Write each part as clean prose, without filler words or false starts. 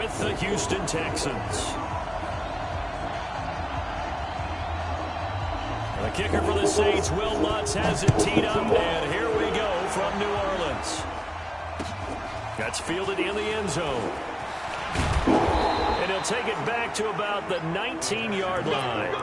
with the Houston Texans. The kicker for the Saints, Will Lutz, has it teed up, and here we go from New Orleans. That's fielded in the end zone. And he'll take it back to about the 19-yard line.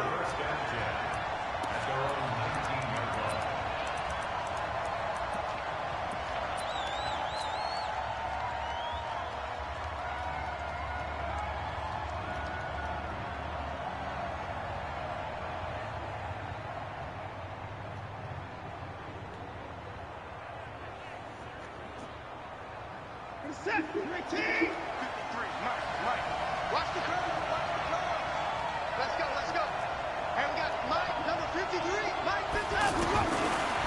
Set, 19. 53, Mike. Watch the curve. Let's go. And we got Mike, number 53. Mike, 53.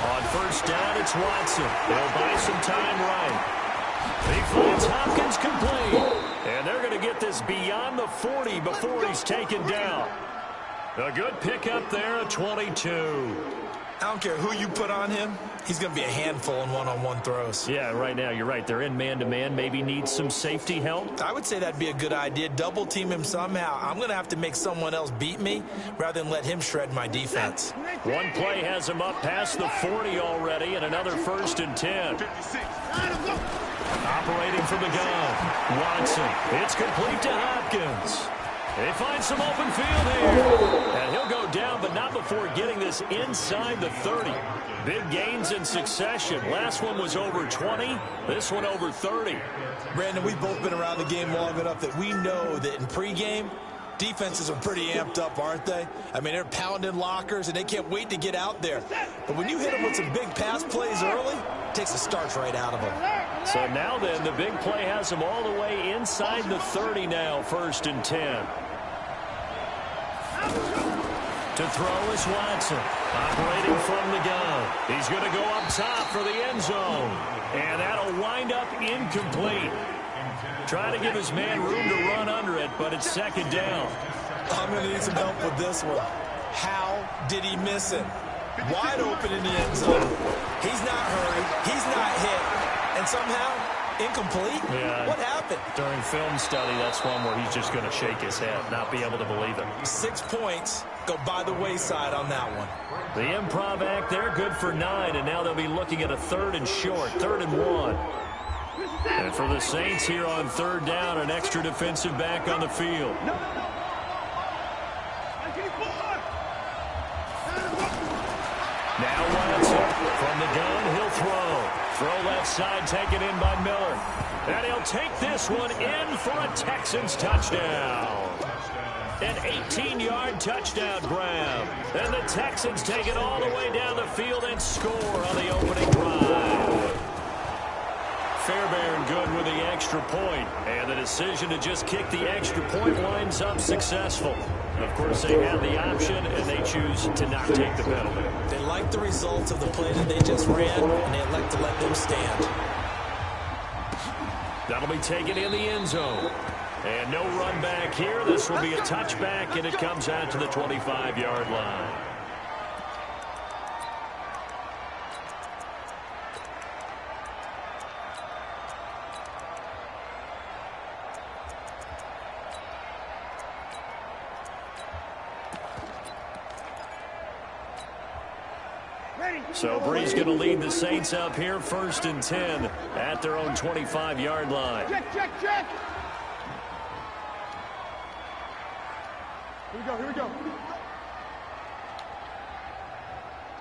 On first down, it's Watson. They'll buy some time right. He finds Hopkins complete. And they're going to get this beyond the 40 before he's taken down. A good pickup there, a 22. I don't care who you put on him. He's going to be a handful in one-on-one throws. Yeah, right now, you're right. They're in man-to-man. Maybe need some safety help. I would say that'd be a good idea. Double team him somehow. I'm going to have to make someone else beat me rather than let him shred my defense. One play has him up past the 40 already, and another 1st and 10. Operating from the gun, Watson. It's complete to Hopkins. They find some open field here. And he'll go down, but not before getting this inside the 30. Big gains in succession. Last one was over 20. This one over 30. Brandon, we've both been around the game long enough that we know that in pregame, defenses are pretty amped up, aren't they? I mean, they're pounding lockers, and they can't wait to get out there. But when you hit them with some big pass plays early, it takes the starch right out of them. So now then, the big play has them all the way inside the 30 now, 1st and 10. To throw is Watson, operating from the gun. He's going to go up top for the end zone. And that'll wind up incomplete. Trying to give his man room to run under it, but it's 2nd down. I'm going to need some help with this one. How did he miss it? Wide open in the end zone. He's not hurried. He's not hit. And somehow, incomplete? Yeah. What happened? During film study, that's one where he's just going to shake his head, not be able to believe it. 6 points go by the wayside on that one. The improv act there, good for 9, and now they'll be looking at a 3rd and short, 3rd and 1. And for the Saints here on 3rd down, an extra defensive back on the field. Now Watson from the gun, he'll throw. Throw left side, taken in by Miller. And he'll take this one in for a Texans touchdown. An 18-yard touchdown grab. And the Texans take it all the way down the field and score on the opening drive. Fairbairn good with the extra point. And the decision to just kick the extra point lines up successful. Of course, they have the option, and they choose to not take the penalty. They like the results of the play that they just ran, and they elect to let them stand. That'll be taken in the end zone. And no run back here. This will be a touchback, and it comes out to the 25-yard line. So Bree's going to lead the Saints up here, 1st and 10 at their own 25-yard line. Check. Here we go.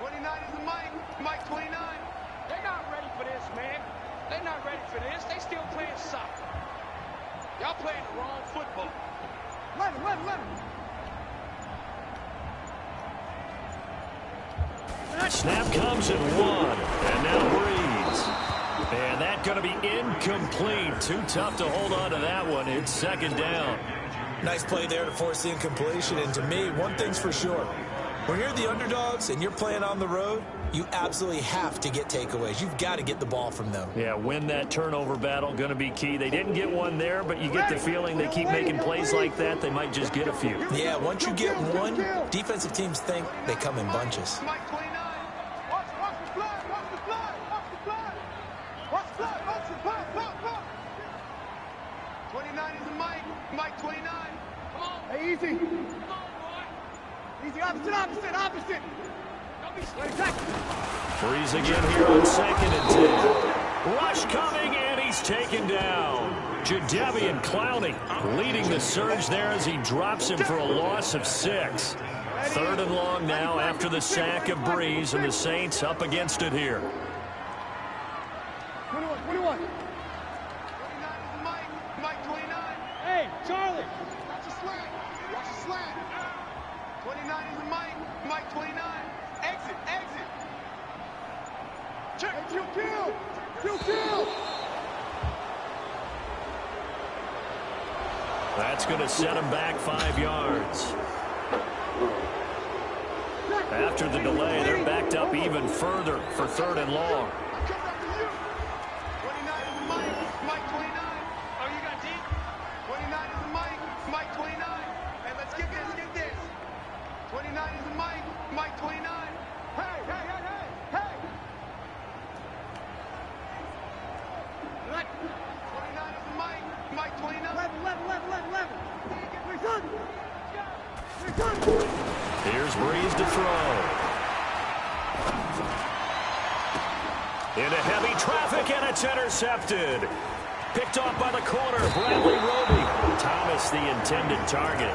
29 is the Mike 29. They're not ready for this, man. They're not ready for this. They still playing soccer. Y'all playing the wrong football. Let him. Snap comes in 1, and now Breeze. And that's going to be incomplete. Too tough to hold on to that one. It's 2nd down. Nice play there to force the incompletion. And to me, one thing's for sure. When you're the underdogs and you're playing on the road, you absolutely have to get takeaways. You've got to get the ball from them. Yeah, win that turnover battle, going to be key. They didn't get one there, but you get the feeling they keep making plays like that, they might just get a few. Yeah, once you get one, defensive teams think they come in bunches. Mike 29. Watch the flag. 29 29 is Mike. Mike 29. Come on. Hey, easy. Come on, boy. Easy, opposite. Don't be scared. Freeze again here on 2nd and 10. Rush coming, and he's taken down. Jadeveon Clowney leading the surge there as he drops him for a loss of 6. 3rd and long now after the sack of Breeze, and the Saints up against it here. 21. 29 is Mike 29. Hey, Charlie. Watch the slant. 29 is Mike 29. Exit. Check. Hey, kill. That's going to set him back 5 yards. After the delay, they're backed up even further for 3rd and long. 29 is Mike 29. Oh, you got deep? 29 is Mike 29. Hey, let's get this. 29 is Mike 29. Hey. 29 is Mike 29. 11. Here's Breeze to throw. Into heavy traffic, and it's intercepted. Picked off by the corner, Bradley Roby. Thomas, the intended target.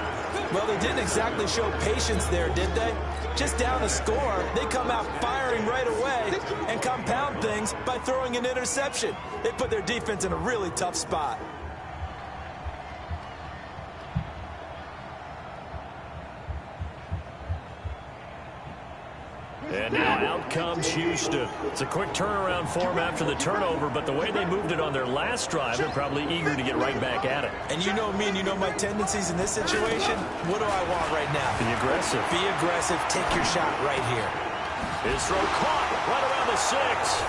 Well, they didn't exactly show patience there, did they? Just down a score, they come out firing right away and compound things by throwing an interception. They put their defense in a really tough spot. And now out comes Houston. It's a quick turnaround for them after the turnover, but the way they moved it on their last drive, they're probably eager to get right back at it. And you know me and you know my tendencies in this situation. What do I want right now? Be aggressive. Be aggressive. Take your shot right here. His throw caught right around the 6.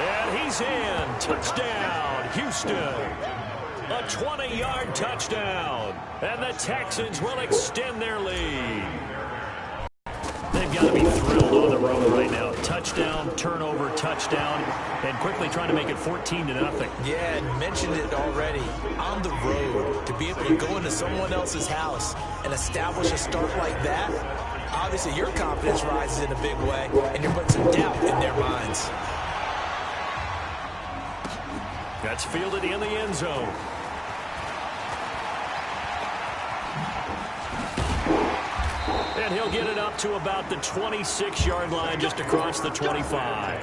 And he's in. Touchdown, Houston. A 20-yard touchdown. And the Texans will extend their lead. They've got to be thrilled on the road right now. Touchdown, turnover, touchdown, and quickly trying to make it 14-0. Yeah, and mentioned it already. On the road, to be able to go into someone else's house and establish a start like that, obviously your confidence rises in a big way, and you're putting some doubt in their minds. That's fielded in the end zone. And he'll get it up to about the 26-yard line, just across the 25.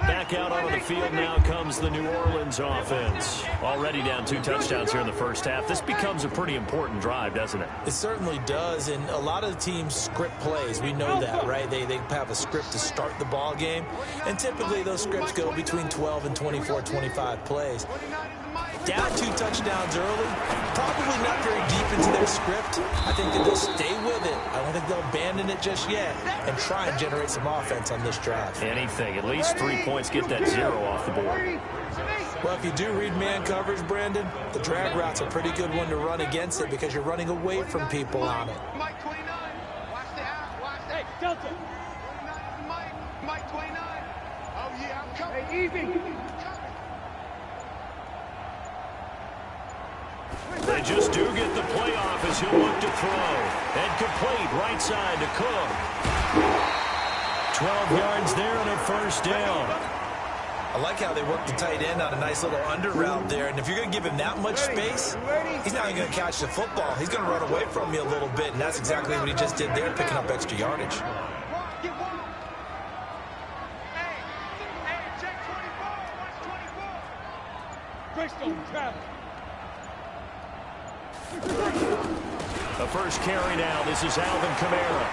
Back out onto the field now comes the New Orleans offense. Already down 2 touchdowns here in the first half. This becomes a pretty important drive, doesn't it? It certainly does, and a lot of the teams script plays. We know that, right? They have a script to start the ball game, and typically those scripts go between 12 and 24, 25 plays. Down 2 touchdowns early, probably not very deep into their script. I think that they'll stay with it. I don't think they'll abandon it just yet and try and generate some offense on this drive. Anything, at least 3 points, get that 0 off the board. Well, if you do read man coverage, Brandon, the drag route's a pretty good one to run against it because you're running away from people on it. Mike 29. Watch the out. Watch the Delta. 29 is Mike 29. Oh, yeah, I'm coming. Hey, easy. They just do get the playoff as he'll look to throw. And complete right side to Cook. 12 yards there and a first down. I like how they work the tight end on a nice little under route there. And if you're going to give him that much space, he's not even going to catch the football. He's going to run away from you a little bit, and that's exactly what he just did there, picking up extra yardage. Hey, check 24. Watch 24. Greystone, travel. The first carry now. This is Alvin Kamara.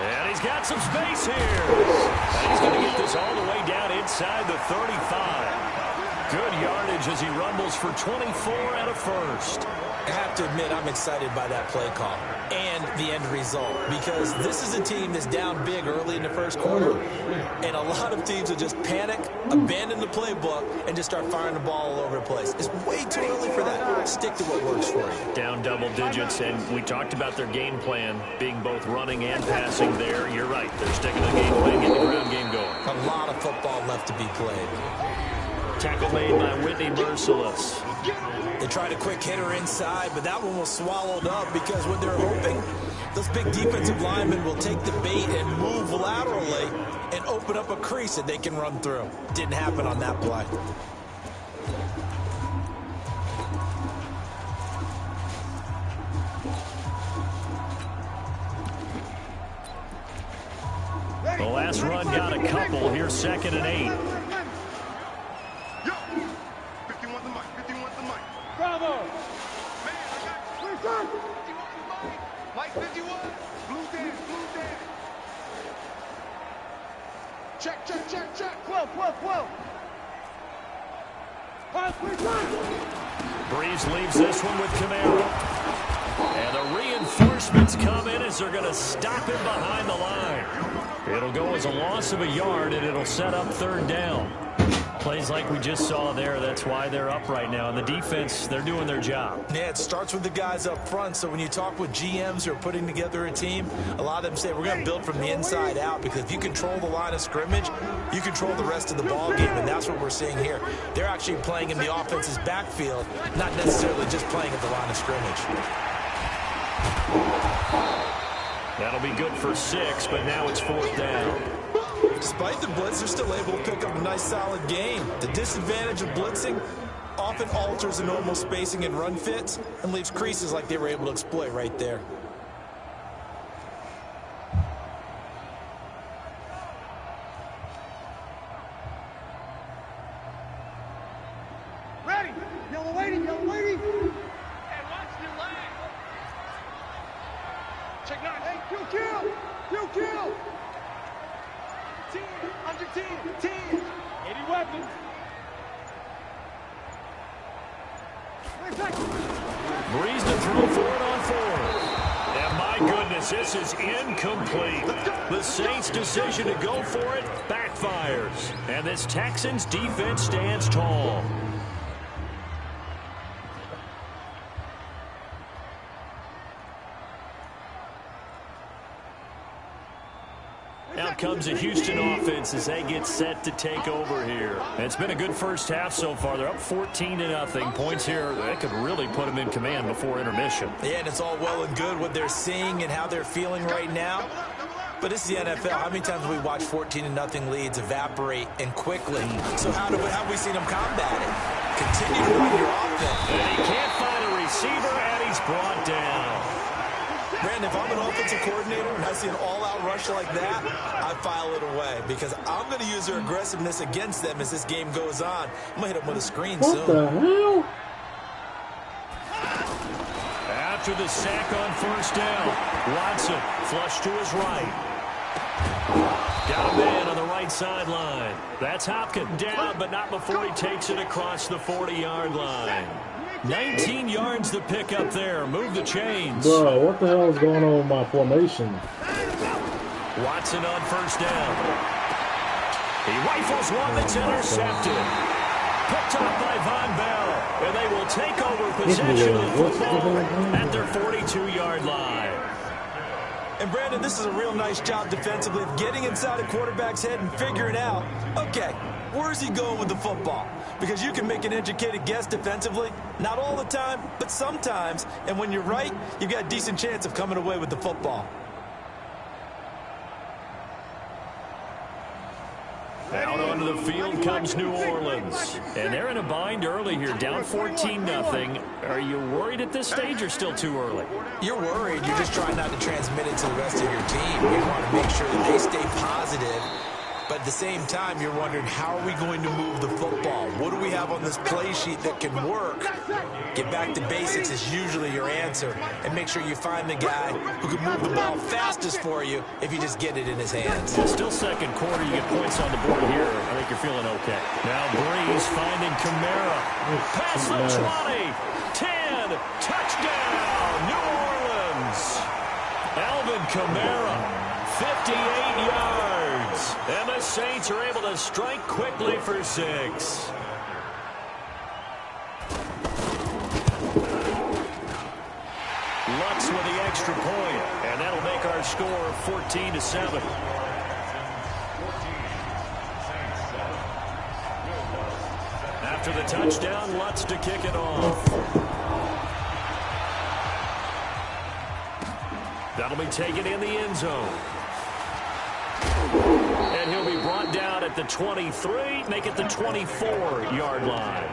And he's got some space here. And he's going to get this all the way down inside the 35. Good yardage as he rumbles for 24 and a first. I have to admit, I'm excited by that play call and the end result, because this is a team that's down big early in the first quarter, and a lot of teams will just panic, abandon the playbook, and just start firing the ball all over the place. It's way too early for that. Stick to what works for you. Down double digits, and we talked about their game plan being both running and passing there. You're right. They're sticking to the game plan, getting the ground game going. A lot of football left to be played. Tackle made by Whitney Merciless. They tried a quick hitter inside, but that one was swallowed up because what they're hoping, those big defensive linemen will take the bait and move laterally and open up a crease that they can run through. Didn't happen on that play. The last run got a couple. Here's 2nd and 8. Yo, 51 the mic, 51 the mic. Bravo. Man, I got you. 51 the mic. Mike 51. Blue dance, blue dance. Check, check, check, check. 12, 12, 12. 5, 3, 5. Breeze leaves this one with Camaro. And the reinforcements come in as they're going to stop him behind the line. It'll go as a loss of a yard, and it'll set up 3rd down. Plays like we just saw there, that's why they're up right now. And the defense, they're doing their job. Yeah, it starts with the guys up front. So when you talk with GMs who are putting together a team, a lot of them say we're going to build from the inside out, because if you control the line of scrimmage, you control the rest of the ball game, and that's what we're seeing here. They're actually playing in the offense's backfield, not necessarily just playing at the line of scrimmage. That'll be good for 6, but now it's 4th down. Despite the blitz, they're still able to pick up a nice, solid game. The disadvantage of blitzing often alters the normal spacing and run fits and leaves creases like they were able to exploit right there. Ready. Yellow waiting, yellow waiting. And watch the line. Check 9. Hey, kill. 10, under 10, 10. 80 weapons. Breeze to throw for it on 4th. And my goodness, this is incomplete. The Saints' decision to go for it backfires. And this Texans defense stands tall. Out comes the Houston offense as they get set to take over here. It's been a good first half so far. They're up 14-0. Points here, that could really put them in command before intermission. Yeah, and it's all well and good what they're seeing and how they're feeling right now. But it's the NFL. How many times have we watched 14-0 leads evaporate and quickly? So how have we seen them combat it? Continue to run your offense. And he can't find a receiver, and he's brought down. Brandon, if I'm an offensive coordinator and I see an all-out rush like that, I file it away, because I'm going to use their aggressiveness against them as this game goes on. I'm going to hit them with a screen soon. What the hell? After the sack on 1st down, Watson flush to his right. Got a man on the right sideline. That's Hopkins down, but not before he takes it across the 40-yard line. 19 yards to pick up there. Move the chains. Bro, what the hell is going on with my formation? Watson on 1st down. He rifles one that's intercepted. Picked up by Von Bell. And they will take over possession of the football at their 42-yard line. And Brandon, this is a real nice job defensively of getting inside a quarterback's head and figuring out, okay, where's he going with the football? Because you can make an educated guess defensively. Not all the time, but sometimes. And when you're right, you've got a decent chance of coming away with the football. Out onto the field comes New Orleans. And they're in a bind early here, down 14-0. Are you worried at this stage or still too early? You're worried. You're just trying not to transmit it to the rest of your team. You want to make sure that they stay positive. But at the same time, you're wondering, how are we going to move the football? What do we have on this play sheet that can work? Get back to basics is usually your answer. And make sure you find the guy who can move the ball fastest for you if you just get it in his hands. Still 2nd quarter. You get points on the board here. I think you're feeling okay. Now Breeze finding Kamara. Pass the 20. 10. Touchdown, New Orleans. Alvin Kamara, 58 yards. And the Saints are able to strike quickly for 6. Lutz with the extra point, and that'll make our score 14-7. After the touchdown, Lutz to kick it off. That'll be taken in the end zone. And he'll be brought down at the 23, make it the 24-yard line.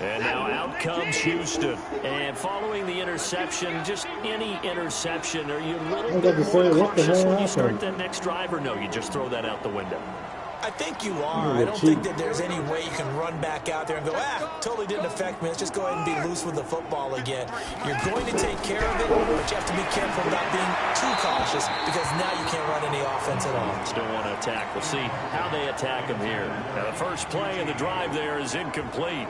And now out comes Houston. And following the interception, just any interception, are you a little bit more cautious when you start that next drive, or no, you just throw that out the window? I think you are. I don't think that there's any way you can run back out there and go, totally didn't affect me. Let's just go ahead and be loose with the football again. You're going to take care of it, but you have to be careful about being too cautious because now you can't run any offense at all. Still want to attack. We'll see how they attack him here. Now, the first play of the drive there is incomplete.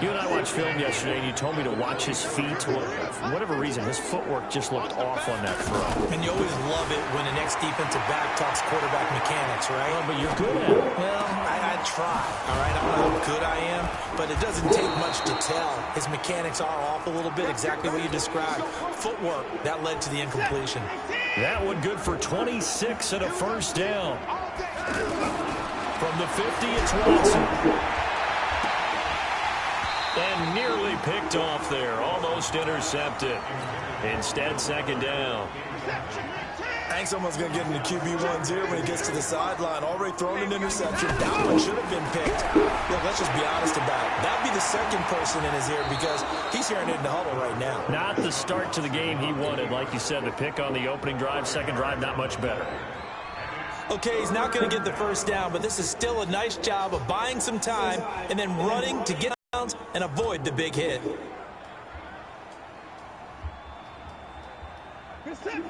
You and I watched film yesterday, and you told me to watch his feet. For whatever reason, his footwork just looked off on that throw. And you always love it when the next defensive back talks quarterback mechanics, right? Well, but you're good at it. Well, I try, all right? I don't know how good I am, but it doesn't take much to tell. His mechanics are off a little bit, exactly what you described. Footwork, that led to the incompletion. That one good for 26 and a first down. From the 50, it's Watson. And nearly picked off there, almost intercepted. Instead, second down. I think someone's going to get into QB1's ear when he gets to the sideline. Already thrown an interception. That one should have been picked. Look, let's just be honest about it. That would be the second person in his ear because he's hearing it in the huddle right now. Not the start to the game he wanted. Like you said, the pick on the opening drive, second drive, not much better. Okay, he's not going to get the first down, but this is still a nice job of buying some time and then running to get out and avoid the big hit.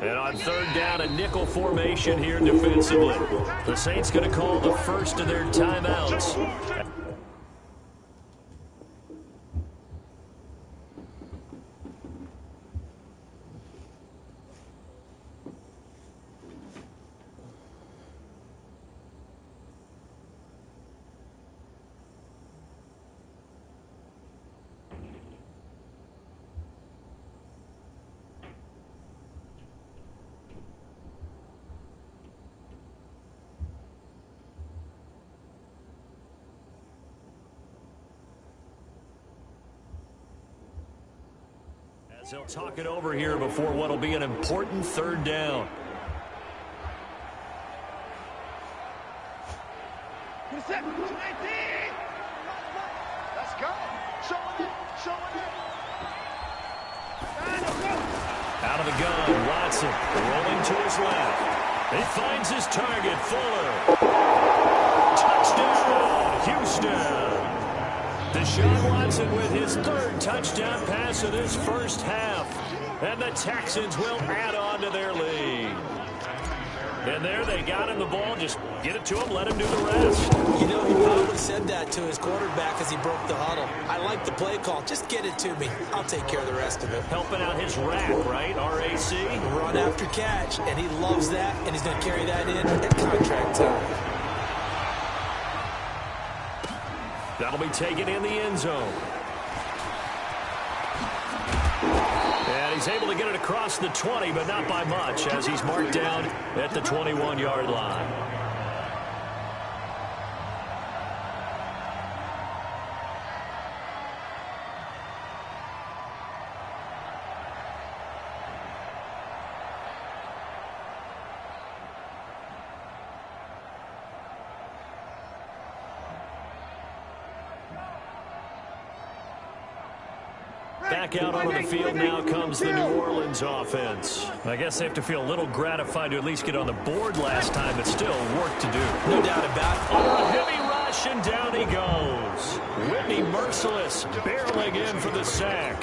And on third down, a nickel formation here defensively. The Saints going to call the first of their timeouts. They'll talk it over here before what will be an important third down. Let's go. Showing it. Out of the gun, Watson rolling to his left. He finds his target, Fuller. Touchdown, Houston. Deshaun Watson with his third touchdown pass of this first half. And the Texans will add on to their lead. And there they got him the ball. Just get it to him, let him do the rest. You know, he probably said that to his quarterback as he broke the huddle. I like the play call. Just get it to me. I'll take care of the rest of it. Helping out his rack, right? R-A-C? Run after catch. And he loves that, and he's going to carry that in at contract time. That'll be taken in the end zone. And he's able to get it across the 20, but not by much, as he's marked down at the 21-yard line. Back out onto the field now comes the New Orleans offense. I guess they have to feel a little gratified to at least get on the board last time, but still work to do. No doubt about it. Oh, a heavy rush, and down he goes. Whitney Merciless barreling in for the sack.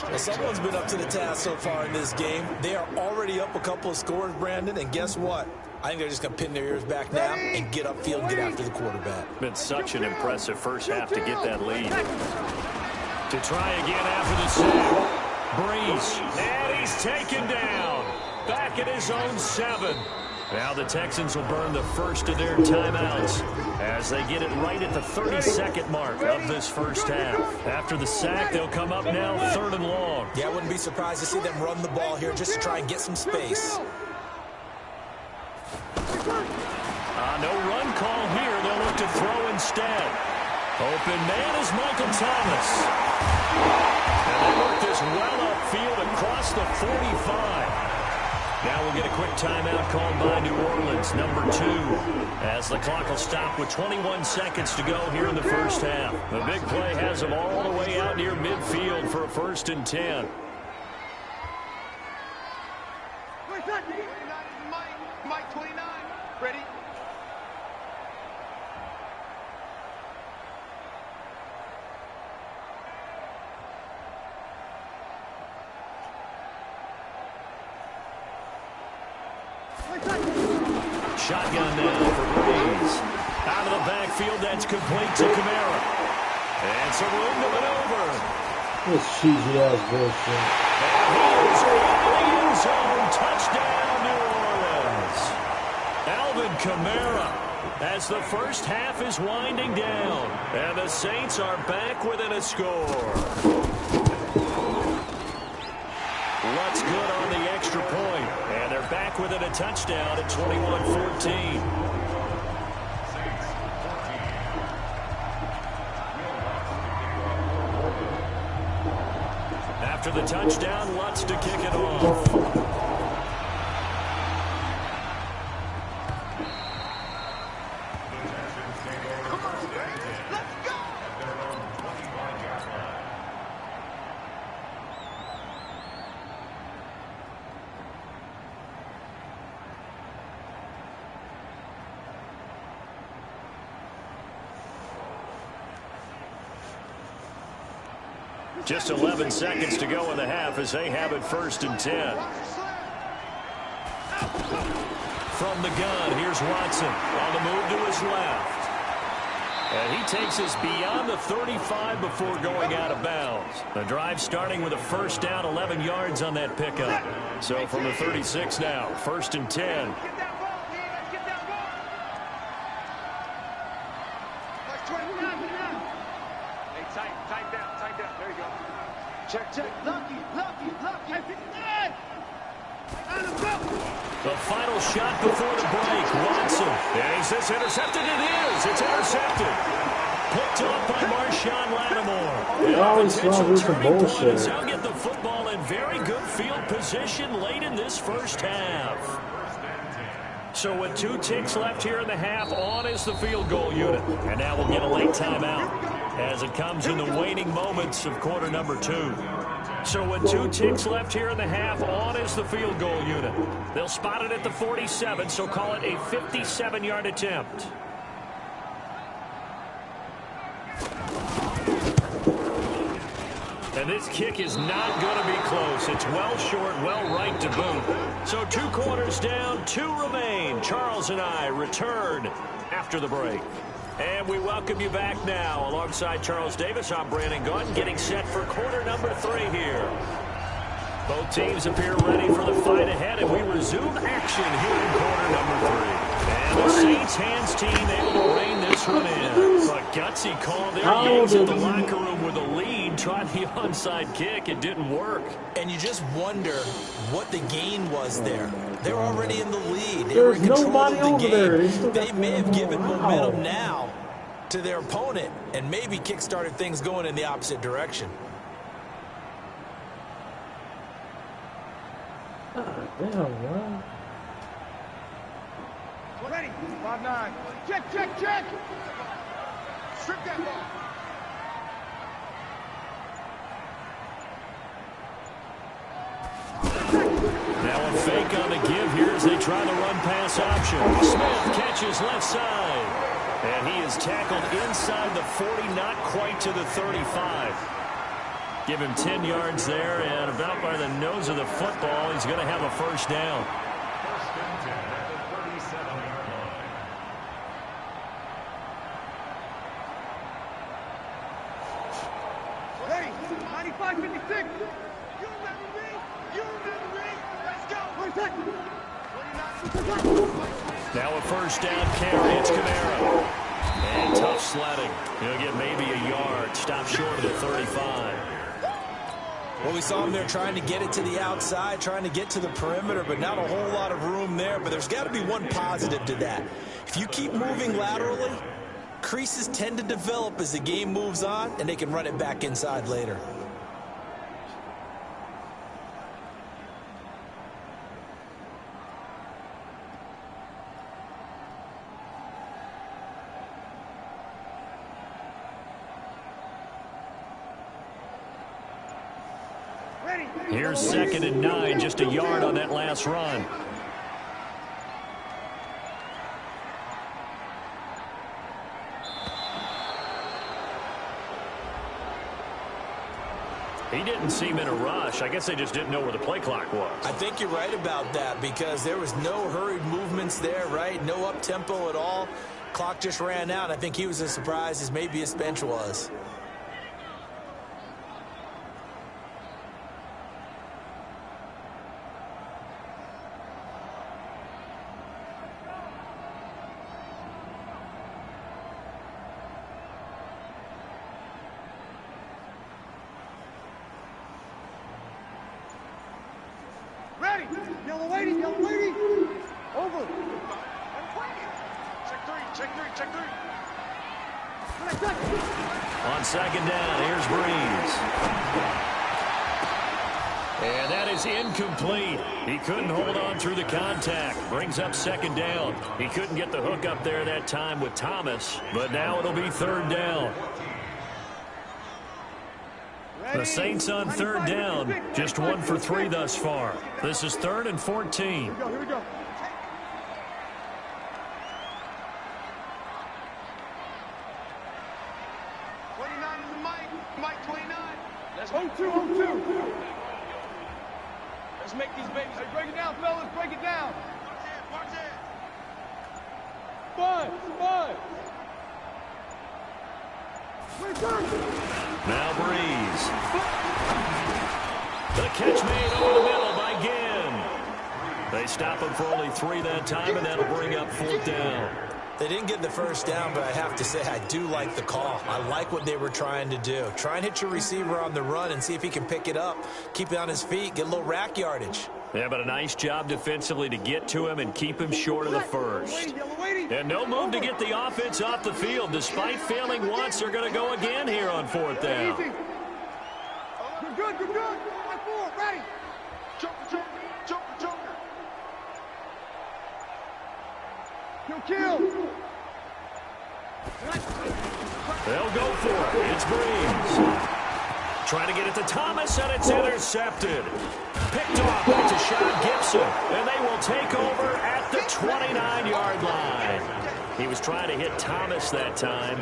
Well, someone's been up to the task so far in this game. They are already up a couple of scores, Brandon, and guess what? I think they're just going to pin their ears back now and get upfield and get after the quarterback. Been such an impressive first half to get that lead. To try again after the sack. Breeze, and he's taken down. Back at his own 7. Now the Texans will burn the first of their timeouts as they get it right at the 30-second mark of this first half. After the sack, they'll come up now 3rd and long. Yeah, I wouldn't be surprised to see them run the ball here just to try and get some space. No run call here. They'll look to throw instead. Open man is Michael Thomas. And they work this well upfield across the 45. Now we'll get a quick timeout called by New Orleans, number 2, as the clock will stop with 21 seconds to go here in the first half. The big play has them all the way out near midfield for a 1st and 10. Mike 29. Ready? Shotgun now for Breeze. Out of the backfield, that's complete to Kamara. And some room to maneuver. This cheesy ass bullshit. And he is in the end zone. Touchdown, New Orleans. Alvin Kamara, as the first half is winding down. And the Saints are back within a score. Lutz good on the extra point, and they're back within a touchdown at 21-14. After the touchdown, Lutz to kick it off. Just 11 seconds to go in the half as they have it 1st and 10. From the gun, here's Watson on the move to his left. And he takes us beyond the 35 before going out of bounds. The drive starting with a 1st down, 11 yards on that pickup. So from the 36 now, 1st and 10. Check. Lucky. The final shot before the break. Watson. And is this intercepted? It is. It's intercepted. Picked up by Marshawn Lattimore. They'll get the football in very good field position late in this first half. So with 2 ticks left here in the half, on is the field goal unit. And now we'll get a late timeout as it comes in the waning moments of quarter number 2. So with 2 ticks left here in the half, on is the field goal unit. They'll spot it at the 47, so call it a 57-yard attempt. And this kick is not going to be close. It's well short, well right to boot. So 2 quarters down, 2 remain. Charles and I return after the break. And we welcome you back now. Alongside Charles Davis, I'm Brandon Gaunt, getting set for quarter number 3 here. Both teams appear ready for the fight ahead, and we resume action here in quarter number 3. And the Saints hands team able to rein this one in. A gutsy call there. Yanks in the locker room with a lead, tried the onside kick. It didn't work. And you just wonder what the gain was there. They're already in the lead. They were in control of the game. They may have given momentum now to their opponent and maybe kick-started things going in the opposite direction. Damn, man. Ready. 5-9. Check. Strip that ball. Now a fake on the give here as they try the run-pass option. Smith catches left side. And he is tackled inside the 40, not quite to the 35. Give him 10 yards there, and about by the nose of the football, he's going to have a first down. First and 10 at the 37-yard line. Ready, 95-56. You remember me? You remember me? Let's go. 29. Now a first down carry. It's Kamara. And tough sledding. He'll get maybe a yard. Stop short of the 35. Well, we saw him there trying to get it to the outside, trying to get to the perimeter, but not a whole lot of room there. But there's got to be one positive to that. If you keep moving laterally, creases tend to develop as the game moves on, and they can run it back inside later. Here's 2nd and 9, just a yard on that last run. He didn't seem in a rush. I guess they just didn't know where the play clock was. I think you're right about that because there was no hurried movements there, right? No up-tempo at all. Clock just ran out. I think he was as surprised as maybe his bench was. Ready. Yellow lady, yellow lady. Over. Check three. On 2nd down, here's Breeze. And that is incomplete. He couldn't hold on through the contact. Brings up 2nd down. He couldn't get the hook up there that time with Thomas, but now it'll be 3rd down. The Saints on 3rd down, just 1 for 3 thus far. This is 3rd and 14. Here we go. 29 is Mike 29. Let's 0-2. Let's make these babies. Hey, break it down, fellas. Break it down. March in. Spud. Now Breeze. The catch made over the middle by Ginn. They stop him for only 3 that time, and that'll bring up 4th down. They didn't get the first down, but I have to say I do like the call. I like what they were trying to do. Try and hit your receiver on the run and see if he can pick it up, keep it on his feet, get a little rack yardage. Yeah, but a nice job defensively to get to him and keep him short of the first. And no move to get the offense off the field. Despite failing once, they're going to go again here on 4th down. You're good. 1-4, ready. Joker. Kill. They'll go for it. It's Breeze. Trying to get it to Thomas, and it's intercepted. Picked off by Tashawn Gibson, and they will take over at the 29-yard line. He was trying to hit Thomas that time.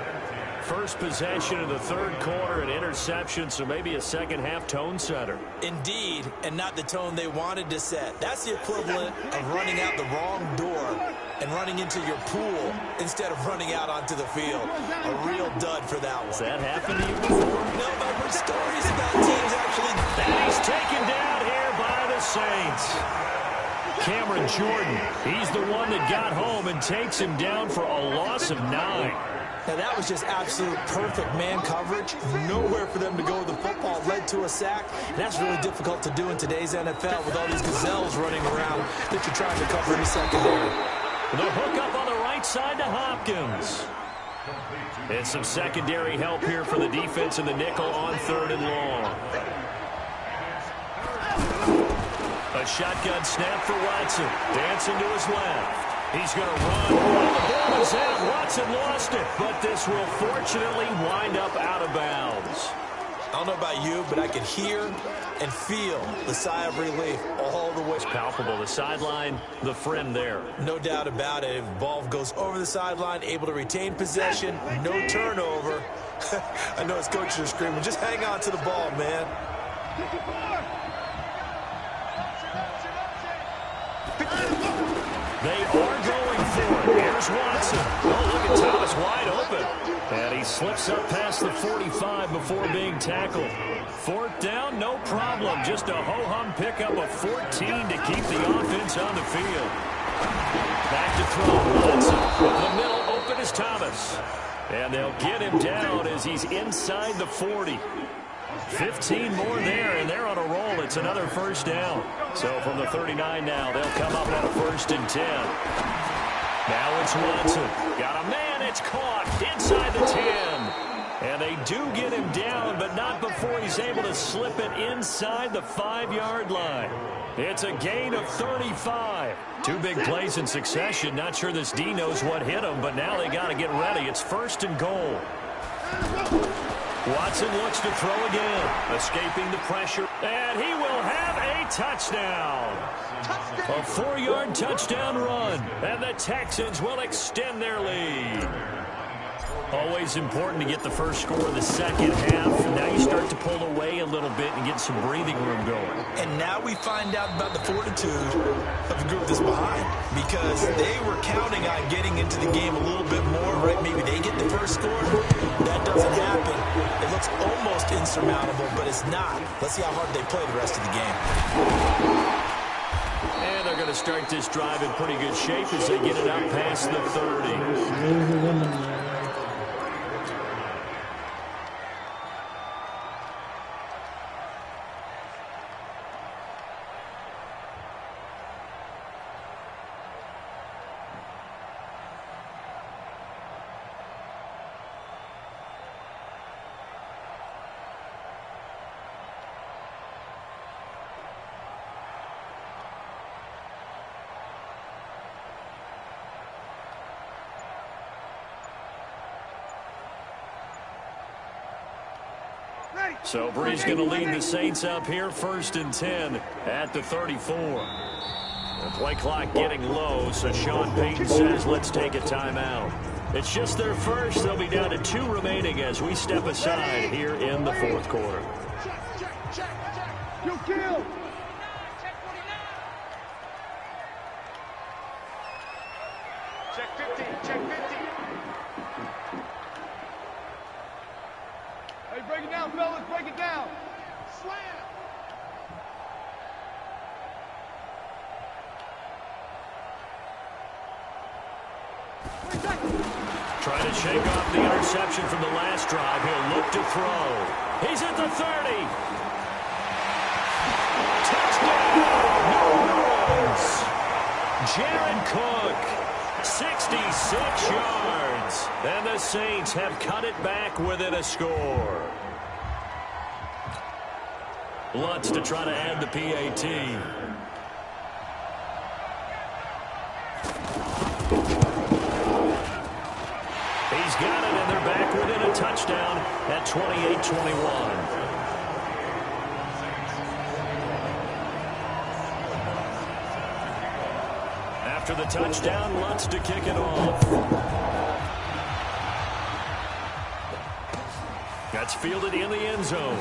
First possession of the 3rd quarter, an interception, so maybe a second-half tone setter. Indeed, and not the tone they wanted to set. That's the equivalent of running out the wrong door and running into your pool instead of running out onto the field. A real dud for that one. Has that happened to you before? No, but I've heard stories about teams actually. And he's taken down here by the Saints. Cameron Jordan, he's the one that got home and takes him down for a loss of 9. Now, that was just absolute perfect man coverage. Nowhere for them to go with the football. Led to a sack. And that's really difficult to do in today's NFL with all these gazelles running around that you're trying to cover in the secondary. The hook up on the right side to Hopkins. And some secondary help here for the defense in the nickel on 3rd and long. A shotgun snap for Watson. Dancing to his left. He's going to run. Oh, the ball is out. Watson lost it. But this will fortunately wind up out of bounds. I don't know about you, but I could hear and feel the sigh of relief all the way. It's palpable. The sideline, the friend there. No doubt about it. If the ball goes over the sideline, able to retain possession, no turnover. I know his coaches are screaming, just hang on to the ball, man. They are going for it. Here's Watson. Oh, look at Thomas wide open. And he slips up past the 45 before being tackled. Fourth down, no problem. Just a ho-hum pickup of 14 to keep the offense on the field. Back to throw. Watson. Over the middle, open is Thomas. And they'll get him down as he's inside the 40. 15 more there, and they're on a roll. It's another first down. So from the 39 now, they'll come up on a 1st and 10. Now it's Watson. Got a man. It's caught inside the 10. And they do get him down, but not before he's able to slip it inside the 5-yard line. It's a gain of 35. 2 big plays in succession. Not sure this D knows what hit him, but now they got to get ready. It's 1st and goal. Watson looks to throw again, escaping the pressure, and he will have a touchdown. A 4-yard touchdown run, and the Texans will extend their lead. Always important to get the first score of the second half. Now you start to pull away a little bit and get some breathing room going. And now we find out about the fortitude of the group that's behind, because they were counting on getting into the game a little bit more, right? Maybe they get the first score. That doesn't happen. It looks almost insurmountable, but it's not. Let's see how hard they play the rest of the game. And they're going to start this drive in pretty good shape as they get it out past the 30. So Bree's going to lead the Saints up here, 1st and 10 at the 34. The play clock getting low, so Sean Payton says, let's take a timeout. It's just their first. They'll be down to 2 remaining as we step aside here in the 4th quarter. You kill. Check 15, check 15. Hey, break it down, fellas, break it down. Slam. Trying to shake off the interception from the last drive. He'll look to throw. He's at the 30. Touchdown! Jared Cook, 66 yards. And the Saints have cut it back within a score. Lutz to try to add the PAT. He's got it, and they're back within a touchdown at 28-21. After the touchdown, Lutz to kick it off. That's fielded in the end zone.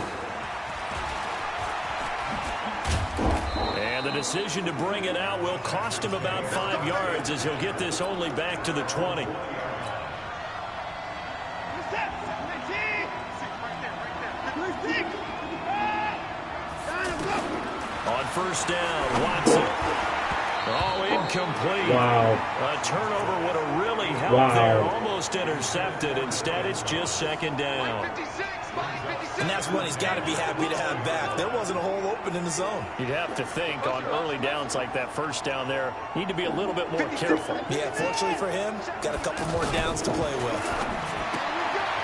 And the decision to bring it out will cost him about 5 yards as he'll get this only back to the 20. On 1st down, Watson. Oh, incomplete. Wow. A turnover would have really helped there. Almost intercepted. Instead, it's just 2nd down. And that's one he's got to be happy to have back. There wasn't a hole open in the zone. You'd have to think on early downs like that 1st down there, need to be a little bit more careful. Yeah, fortunately for him, got a couple more downs to play with.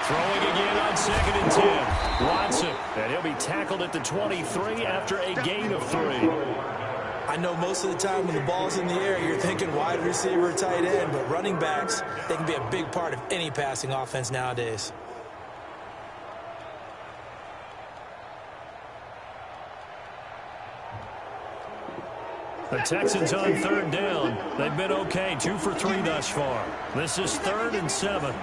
Throwing again on 2nd and 10. Watson, and he'll be tackled at the 23 after a gain of 3. I know most of the time when the ball's in the air, you're thinking wide receiver, tight end, but running backs, they can be a big part of any passing offense nowadays. The Texans on 3rd down. They've been okay, 2 for 3 thus far. This is 3rd and 7.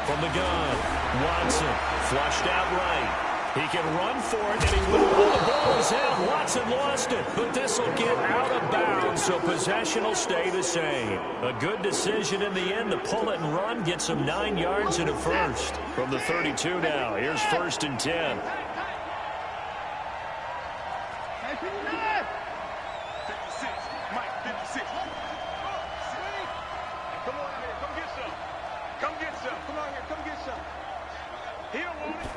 From the gun, Watson flushed out right. He can run for it, and he will. The ball is out. Watson lost it, but this will get out of bounds, so possession will stay the same. A good decision in the end to pull it and run, get some 9 yards and a first. From the 32 now, here's 1st and 10. 56. Mike, 56. Come on here. Come get some. Come get some. Come on here. Come get some. He'll want it.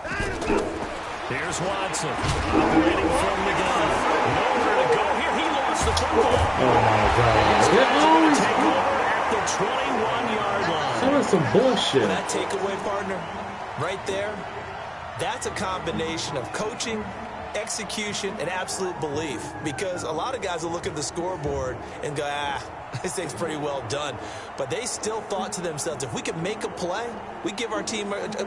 Here's Watson, operating from the gun. Nowhere to go here. He lost the football. Oh, my God. He's going to take over at the 21-yard line. That's some bullshit. That takeaway, partner, right there, that's a combination of coaching, execution, and absolute belief. Because a lot of guys will look at the scoreboard and go, this thing's pretty well done. But they still thought to themselves, if we can make a play, we give our teammates a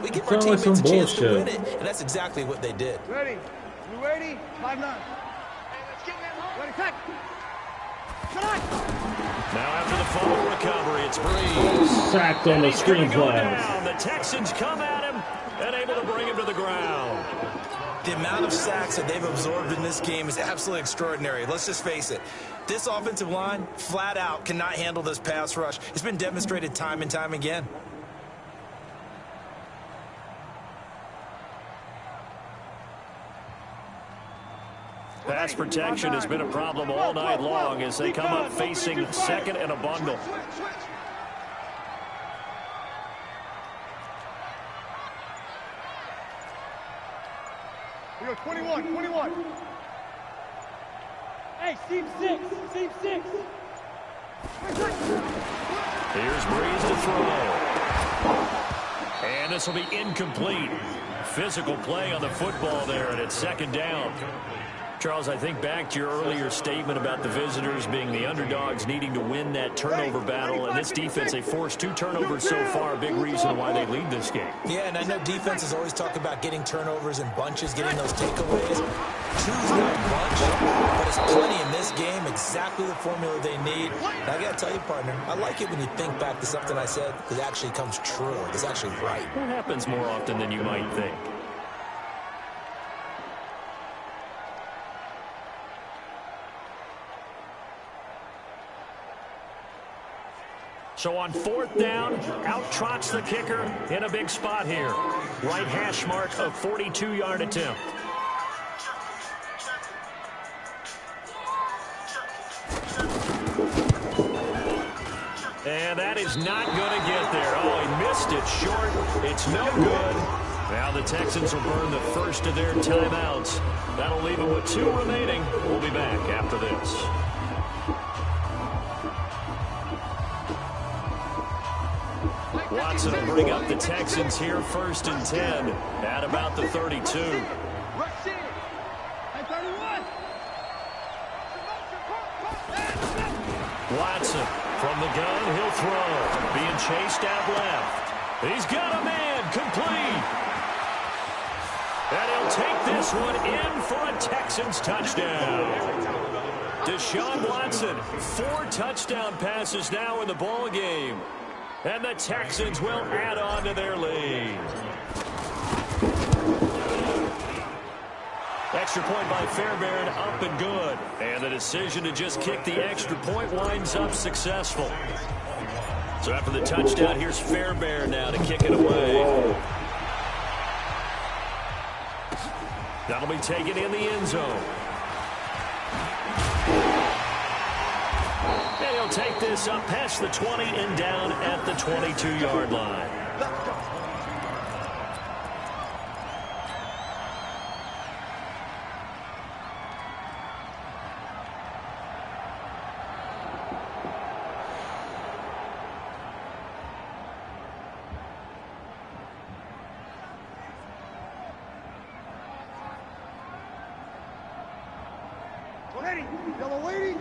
chance to win it. And that's exactly what they did. Ready? You ready? 5-9. Hey, let's get that home. Ready, cut. Now after the fumble recovery, it's Breeze. Sacked on the screen play. The Texans come at him and able to bring him to the ground. The amount of sacks that they've absorbed in this game is absolutely extraordinary. Let's just face it. This offensive line, flat out, cannot handle this pass rush. It's been demonstrated time and time again. Pass protection has been a problem all night long as they come up facing second and a bundle. We go 21. Hey, seam 6. Here's Breeze to throw. And this will be incomplete. Physical play on the football there, and it's 2nd down. Charles, I think back to your earlier statement about the visitors being the underdogs needing to win that turnover battle. And this defense, they forced 2 turnovers so far, a big reason why they lead this game. Yeah, and I know defenses always talk about getting turnovers in bunches, getting those takeaways. 2's not a bunch, but it's plenty in this game, exactly the formula they need. And I got to tell you, partner, I like it when you think back to something I said that actually comes true. It's actually right. That happens more often than you might think. So on 4th down, out trots the kicker in a big spot here. Right hash mark of 42-yard attempt. And that is not going to get there. Oh, he missed it short. It's no good. Now the Texans will burn the first of their timeouts. That'll leave them with 2 remaining. We'll be back after this. Watson will bring up the Texans here, 1st and 10 at about the 32. Watson from the gun, he'll throw. Being chased out left. He's got a man, complete. And he'll take this one in for a Texans touchdown. Deshaun Watson, 4 touchdown passes now in the ball game. And the Texans will add on to their lead. Extra point by Fairbairn, up and good. And the decision to just kick the extra point winds up successful. So after the touchdown, here's Fairbairn now to kick it away. That'll be taken in the end zone. And he'll take this up past the 20 and down at the 22-yard line. Yellow lady.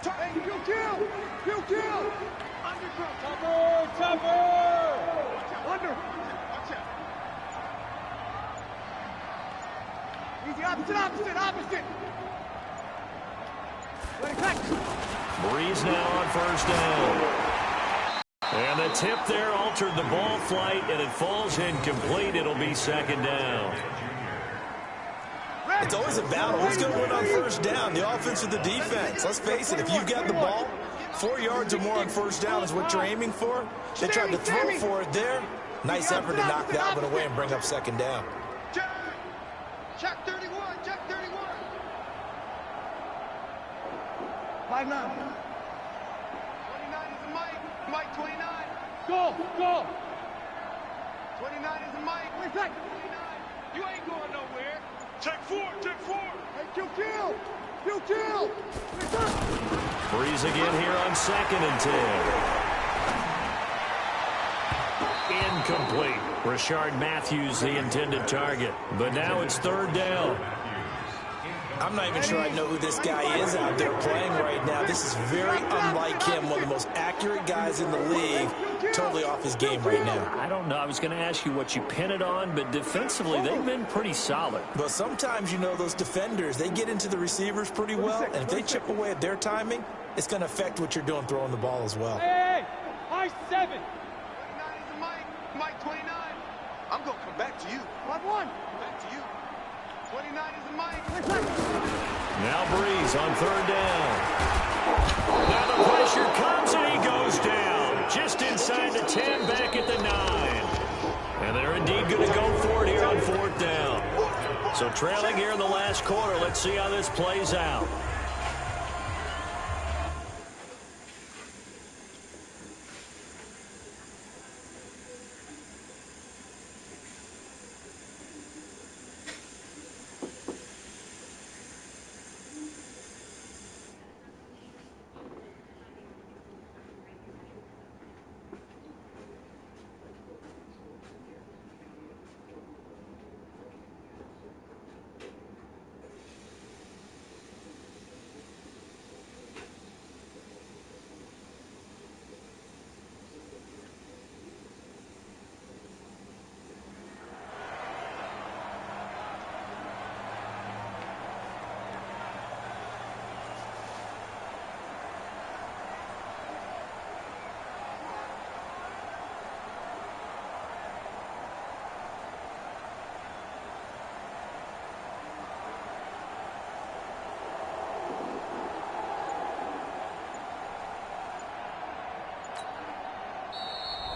Hey, you kill. Cover. Under. Easy, opposite. Let it cut. Breeze now on 1st down. And a tip there altered the ball flight, and it falls incomplete. It'll be second down. It's always a battle. Who's going to win on first down, the offense or the defense? Let's face it, if you've got the ball, 4 yards or more on first down is what you're aiming for. They tried to throw for it there. Nice effort to knock that one away and bring up second down. Check 31, check 31. 5-9. 29 is Mike. Mike 29. Go, go. 29 is Mike. Wait a second. 29. You ain't going nowhere. Check 4, check 4. Hey, kill. Breeze again here on 2nd and 10. Incomplete. Rashard Matthews, the intended target. But now it's 3rd down. I'm not even sure I know who this guy is out there playing right now. This is very unlike him, one of the most accurate guys in the league. Totally off his game right now. I don't know. I was going to ask you what you pin it on, but defensively, they've been pretty solid. But sometimes, you know, those defenders, they get into the receivers pretty well, and if they chip away at their timing, it's going to affect what you're doing throwing the ball as well. Hey, high 7. 29 is Mike. Mike 29. I'm going to come back to you. 5-1. Back to you. 29 is Mike. Now Breeze on 3rd down. Now the pressure comes and he goes down. Just inside the 10, back at the 9. And they're indeed going to go for it here on 4th down. So trailing here in the last quarter. Let's see how this plays out.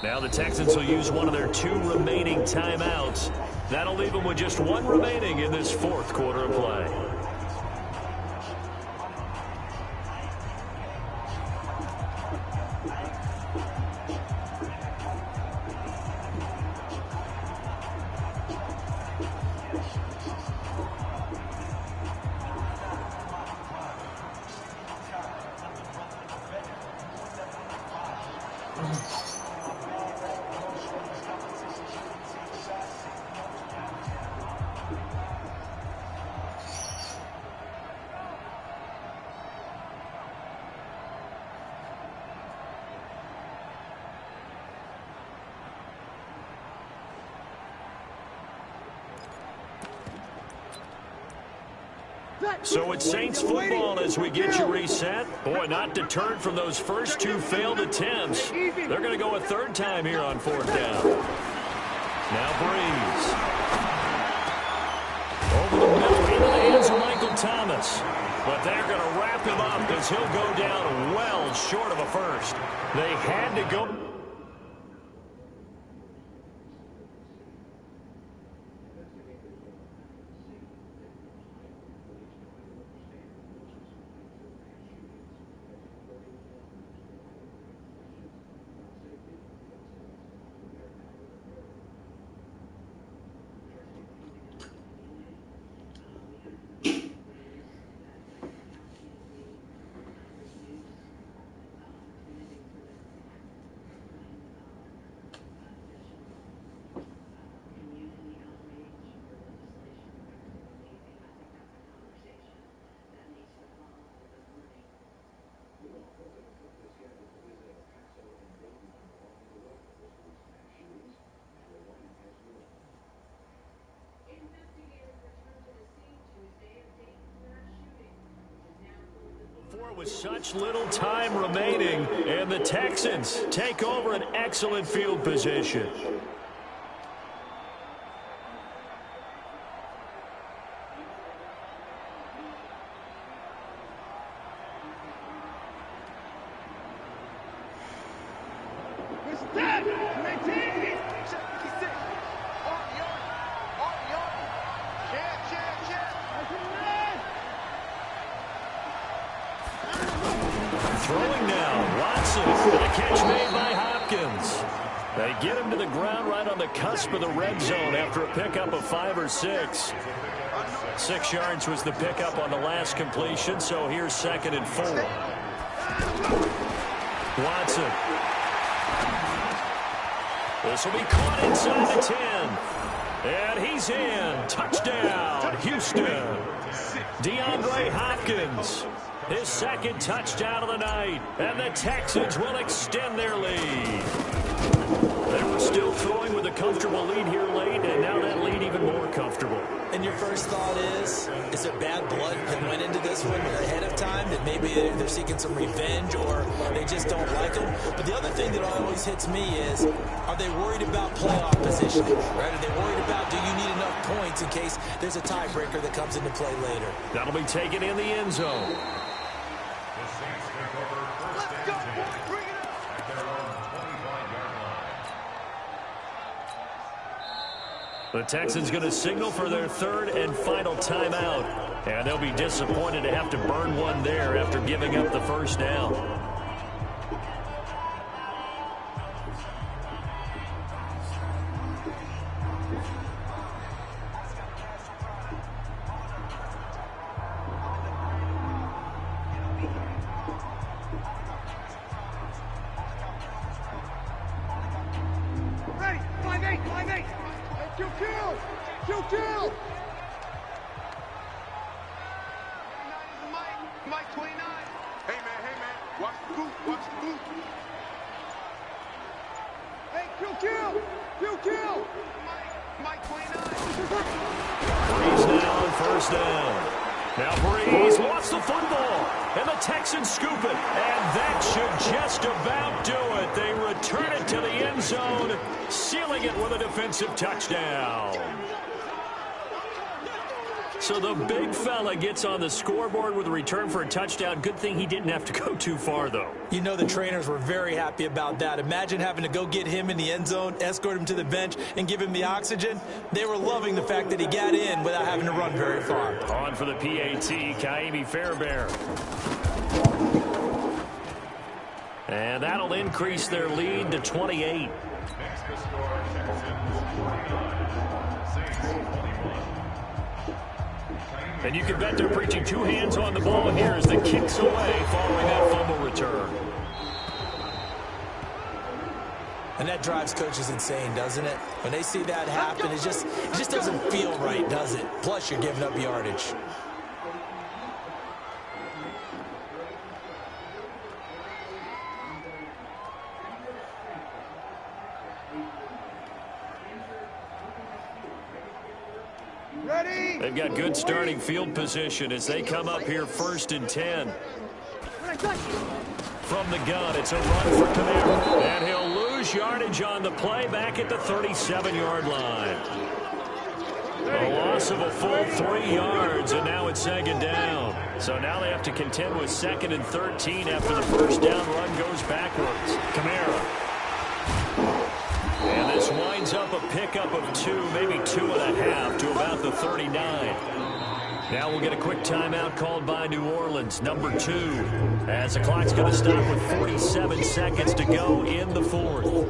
Now the Texans will use one of their 2 remaining timeouts. That'll leave them with just 1 remaining in this 4th quarter of play. So it's Saints football as we get you reset. Boy, not deterred from those first 2 failed attempts. They're going to go a 3rd time here on 4th down. Now Breeze. Over the middle into the hands of Michael Thomas. But they're going to wrap him up as he'll go down well short of a first. They had to go. With such little time remaining, and the Texans take over an excellent field position. Throwing now, Watson, and a catch made by Hopkins. They get him to the ground right on the cusp of the red zone after a pickup of 5 or 6. 6 yards was the pickup on the last completion, so here's 2nd and 4. Watson. This will be caught inside the 10. And he's in. Touchdown, Houston. DeAndre Hopkins. His 2nd touchdown of the night. And the Texans will extend their lead. They were still throwing with a comfortable lead here late, and now that lead even more comfortable. And your first thought is it bad blood that went into this one ahead of time, that maybe they're seeking some revenge or they just don't like them? But the other thing that always hits me is, are they worried about playoff positioning? Right? Are they worried about, do you need enough points in case there's a tiebreaker that comes into play later? That'll be taken in the end zone. The Texans going to signal for their 3rd and final timeout. And they'll be disappointed to have to burn one there after giving up the first down. Ready, 5-8, 5-8. Two kill! Two kill! Mike 29. Hey man, watch the boot, watch the boot. Hey, kill! Mike 29. Breeze now on first down. Now Breeze wants the football, and the Texans scoop it, and that should just about do it. They return it to the end zone, sealing it with a defensive touchdown. So the big fella gets on the scoreboard with a return for a touchdown. Good thing he didn't have to go too far, though. You know the trainers were very happy about that. Imagine having to go get him in the end zone, escort him to the bench, and give him the oxygen. They were loving the fact that he got in without having to run very far. On for the PAT, Kaimi Fairbairn. And that'll increase their lead to 28. Next to score, Texans 29, Saints 21. And you can bet they're preaching 2 hands on the ball here as the kicks away following that fumble return. And that drives coaches insane, doesn't it? When they see that happen, it just doesn't feel right, does it? Plus, you're giving up yardage. Ready? They've got good starting field position as they come up here 1st and 10. From the gun, it's a run for Kamara. And he'll lose yardage on the play back at the 37-yard line. A loss of a full 3 yards, and now it's 2nd down. So now they have to contend with 2nd and 13 after the first down run goes backwards. Kamara. And this winds up a pickup of 2, maybe 2.5 to about the 39. Now we'll get a quick timeout called by New Orleans, number 2, as the clock's going to stop with 47 seconds to go in the 4th.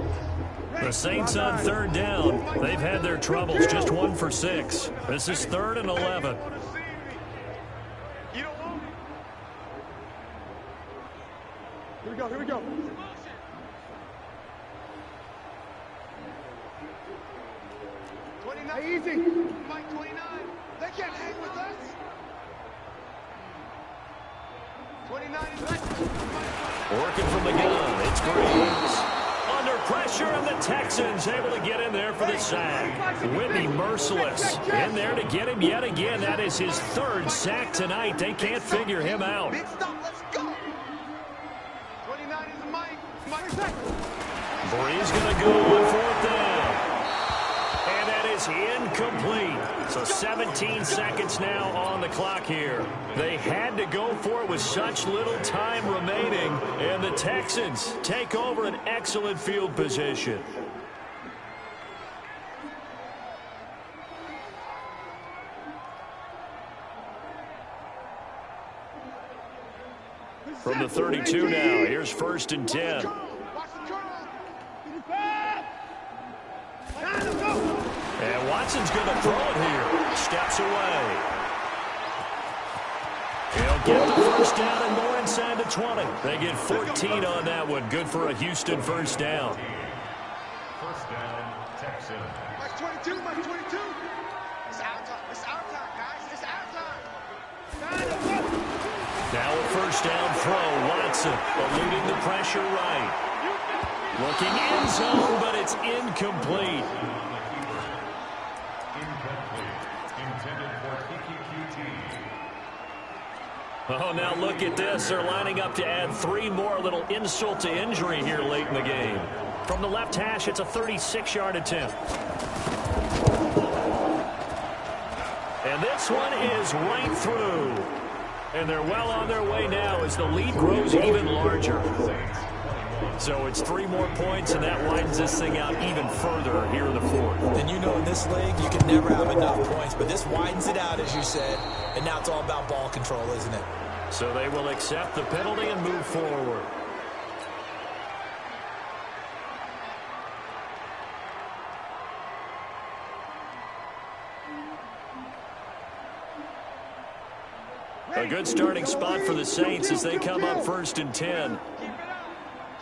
The Saints on 3rd down. They've had their troubles, just 1 for 6. This is 3rd and 11. Here we go. Hey, easy. Mike 29. They can't hang with us. 29 is Working from the gun, it's Breeze. Under pressure, and the Texans able to get in there for the sack. Whitney merciless in there to get him yet again. That is his 3rd sack tonight. They can't figure him out. Big stop. Let's go. Bree's going to go on 4th down. And that is incomplete. So 17 seconds now on the clock here. They had to go for it with such little time remaining. And the Texans take over an excellent field position. From the 32 now, here's 1st and 10. And Watson's going to throw it here. Steps away. He'll get the 1st down and more inside the 20. They get 14 on that one. Good for a Houston 1st down. 1st down, Texans. Mike 22, Mike 22. It's our time. It's our time, guys. It's our time. Now a 1st down throw. Watson eluding the pressure right. Looking end zone, but it's incomplete. Intended for TQT. Oh, now look at this. They're lining up to add 3 more. A little insult to injury here late in the game. From the left hash, it's a 36-yard attempt. And this one is right through. And they're well on their way now as the lead grows even larger. So it's 3 more points, and that widens this thing out even further here in the 4th. And you know in this league, you can never have enough points, but this widens it out, as you said, and now it's all about ball control, isn't it? So they will accept the penalty and move forward. A good starting spot for the Saints as they come up 1st and 10. Keep it up.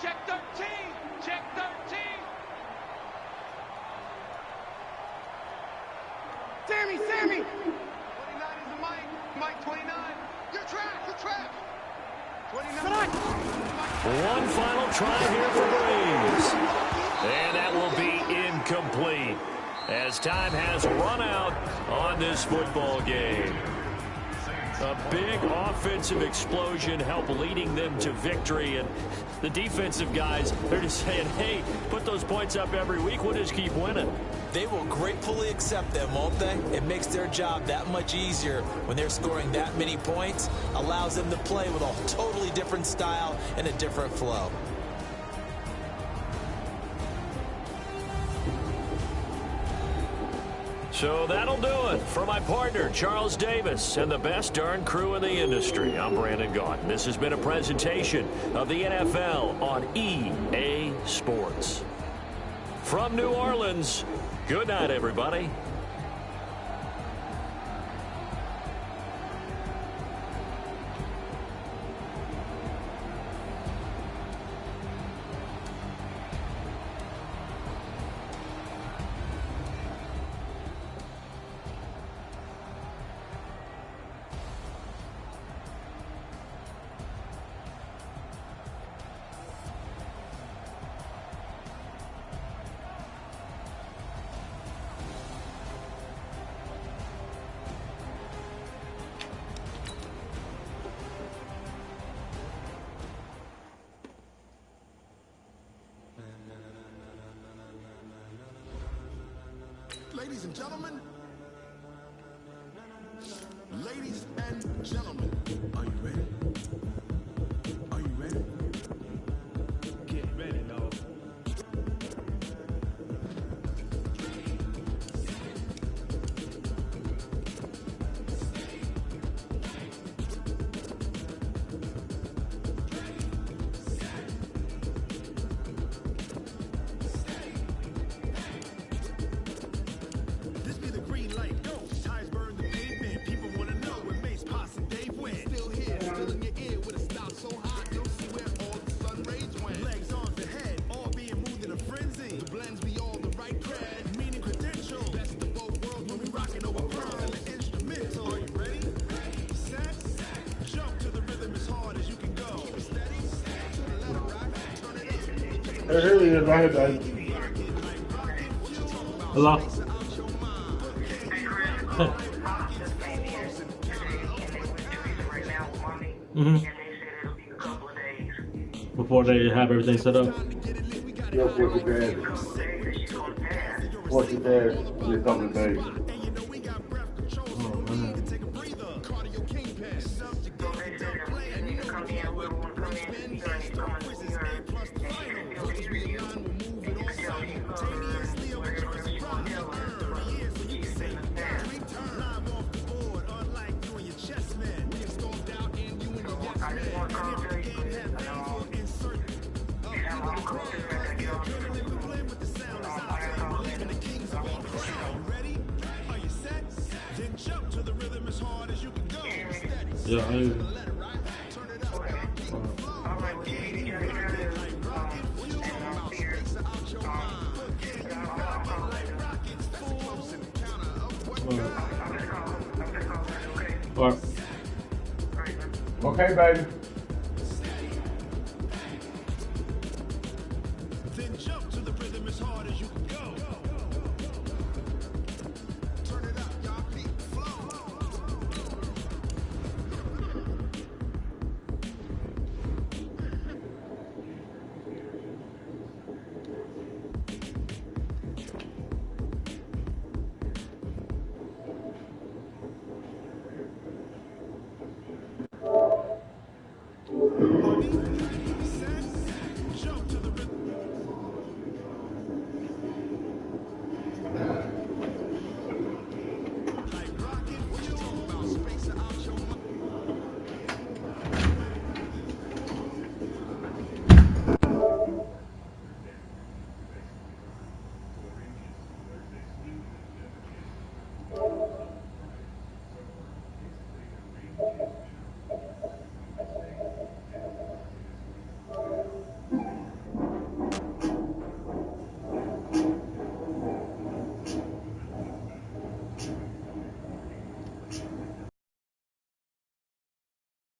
Check 13. Check 13. Sammy, Sammy. 29 is the Mike. Mike 29. You're trapped. You're trapped. 29. One final try here for Breeze. And that will be incomplete as time has run out on this football game. A big offensive explosion helped leading them to victory. And the defensive guys, they're just saying, hey, put those points up every week. We'll just keep winning. They will gratefully accept them, won't they? It makes their job that much easier when they're scoring that many points. Allows them to play with a totally different style and a different flow. So that'll do it for my partner, Charles Davis, and the best darn crew in the industry. I'm Brandon Gaudin. This has been a presentation of the NFL on EA Sports. From New Orleans, good night, everybody. Ladies and gentlemen, are you ready? Are you ready? Get ready, dog. This be the green light, go. Tires burn the pavement. People want to know where Mace, Posse, and Dave went. Still here, still in your ear with a stop so hot, you'll see where all the sun rays went. Legs, arms, and head, all being moved in a frenzy. The blends be all the right cred, meaning credential. Best of both worlds when we rockin' over pearl and the instrumental. Are you ready? Set, jump to the rhythm as hard as you can go. Steady, let it rock, turn it up. Earlier, I had that. Hello? Mm-hmm. Before they have everything set up. Yo, push it there. Push it there. You're coming, baby. Yeah, All right. Okay, baby.